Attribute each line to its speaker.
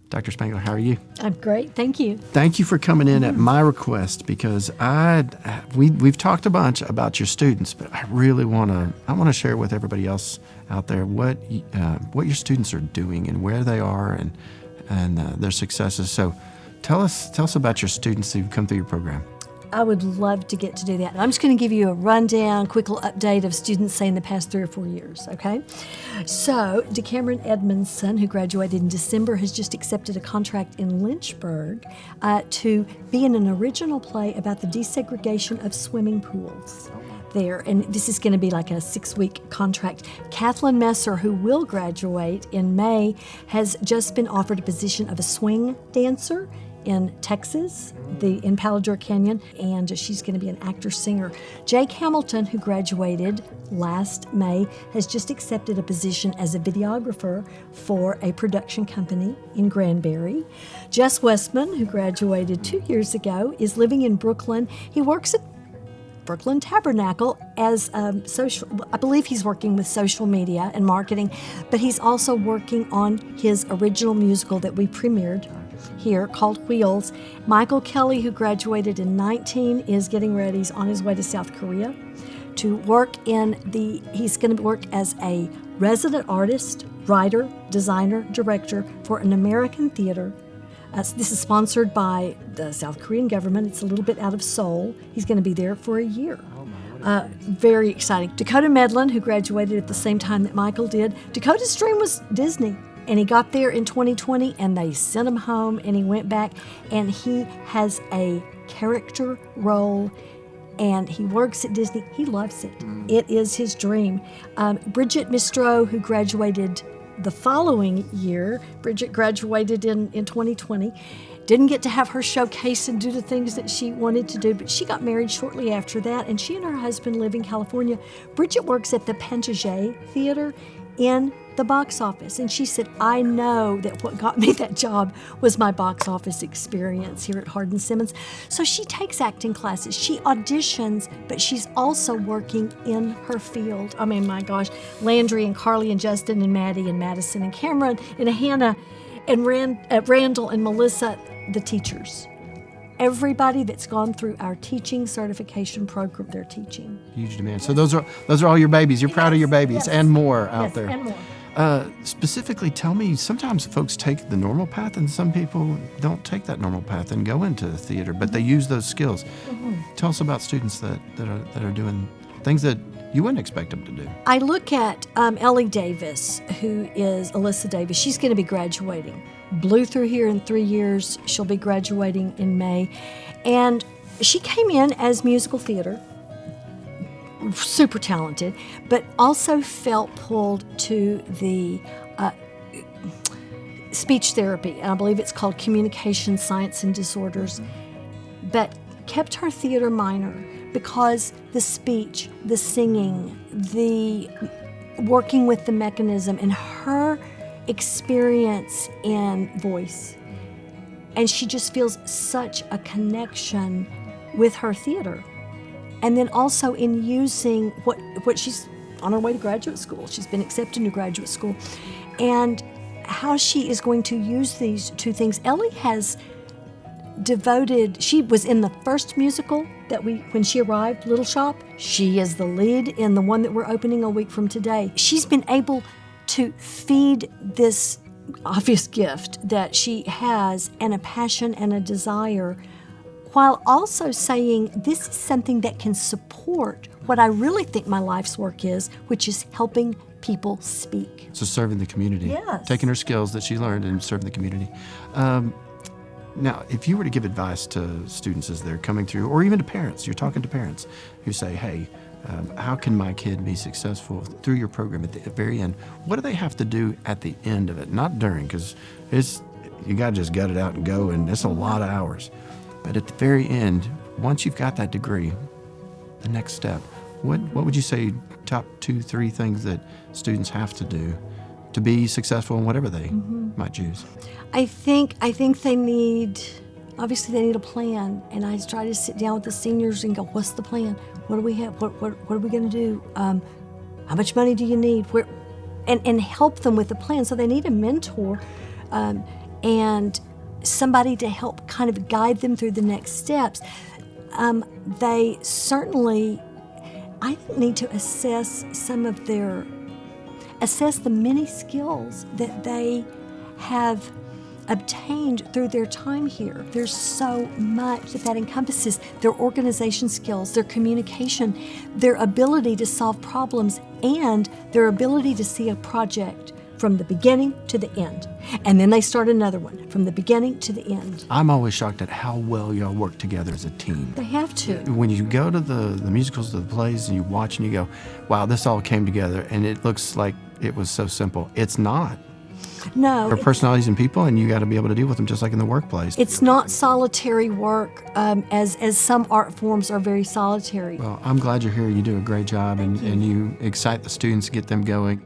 Speaker 1: Dr. Spangler, how are you?
Speaker 2: I'm great, thank you.
Speaker 1: Thank you for coming in at my request, because we've talked a bunch about your students, but I really want to share with everybody else out there what your students are doing and where they are and their successes. So tell us about your students who've come through your program.
Speaker 2: I would love to get to do that. I'm just going to give you a rundown, quick little update of students, say, in the past 3 or 4 years, okay? So, DeCameron Edmondson, who graduated in December, has just accepted a contract in Lynchburg to be in an original play about the desegregation of swimming pools there. And this is going to be like a 6-week contract. Kathleen Messer, who will graduate in May, has just been offered a position of a swing dancer in Texas, in Palo Duro Canyon, and she's going to be an actor-singer. Jake Hamilton, who graduated last May, has just accepted a position as a videographer for a production company in Granbury. Jess Westman, who graduated 2 years ago, is living in Brooklyn. He works at Brooklyn Tabernacle as I believe he's working with social media and marketing, but he's also working on his original musical that we premiered here called Wheels. Michael Kelly, who graduated in 19, is getting ready. He's on his way to South Korea to work he's going to work as a resident artist, writer, designer, director for an American theater. This is sponsored by the South Korean government. It's a little bit out of Seoul. He's going to be there for a year. Very exciting. Dakota Medlin, who graduated at the same time that Michael did. Dakota's dream was Disney. And he got there in 2020, and they sent him home, and he went back, and he has a character role, and he works at Disney. He loves it. It is his dream. Bridget Mistro, who graduated the following year, Bridget graduated in 2020, didn't get to have her showcase and do the things that she wanted to do, but she got married shortly after that, and she and her husband live in California. Bridget works at the Pantages Theater in the box office, and she said, I know that what got me that job was my box office experience here at Hardin-Simmons. So she takes acting classes, she auditions, but she's also working in her field. I mean, my gosh, Landry and Carly and Justin and Maddie and Madison and Cameron and Hannah and Randall and Melissa, the teachers. Everybody that's gone through our teaching certification program, they're teaching.
Speaker 1: Huge demand. So those are all your babies. You're proud of your babies and more out there.
Speaker 2: And more.
Speaker 1: Specifically, tell me, sometimes folks take the normal path and some people don't take that normal path and go into the theater, but they use those skills. Tell us about students that are doing things that you wouldn't expect them to do.
Speaker 2: I look at Ellie Davis, who is Alyssa Davis. She's going to be graduating. Blew through here in 3 years. She'll be graduating in May. And she came in as musical theater, super talented, but also felt pulled to the speech therapy, and I believe it's called communication science and disorders, but kept her theater minor because the speech, the singing, the working with the mechanism, and her experience in voice. And she just feels such a connection with her theater. And then also in using what she's on her way to graduate school. She's been accepted to graduate school. And how she is going to use these two things. Ellie has she was in the first musical that when she arrived, Little Shop. She is the lead in the one that we're opening a week from today. She's been able to feed this obvious gift that she has and a passion and a desire, while also saying this is something that can support what I really think my life's work is, which is helping people speak.
Speaker 1: So serving the community.
Speaker 2: Yes.
Speaker 1: Taking her skills that she learned and serving the community. Now, if you were to give advice to students as they're coming through, or even to parents, you're talking to parents who say, hey, how can my kid be successful through your program at the very end? What do they have to do at the end of it? Not during, because you got to just gut it out and go, and it's a lot of hours. But at the very end, once you've got that degree, the next step, what would you say top 2, 3 things that students have to do to be successful in whatever they might choose?
Speaker 2: I think they need a plan, and I try to sit down with the seniors and go, what's the plan? What do we have? What are we going to do? How much money do you need? And help them with the plan. So they need a mentor. and somebody to help kind of guide them through the next steps. They certainly, I think, need to assess the many skills that they have obtained through their time here. There's so much that encompasses their organization skills, their communication, their ability to solve problems, and their ability to see a project from the beginning to the end. And then they start another one from the beginning to the end.
Speaker 1: I'm always shocked at how well y'all work together as a team.
Speaker 2: They have to.
Speaker 1: When you go to the musicals, to the plays, and you watch and you go, wow, this all came together, and it looks like it was so simple. It's not.
Speaker 2: No.
Speaker 1: They're personalities and people, and you got to be able to deal with them just like in the workplace.
Speaker 2: It's not solitary work, as some art forms are very solitary.
Speaker 1: Well, I'm glad you're here. You do a great job, and you excite the students, get them going.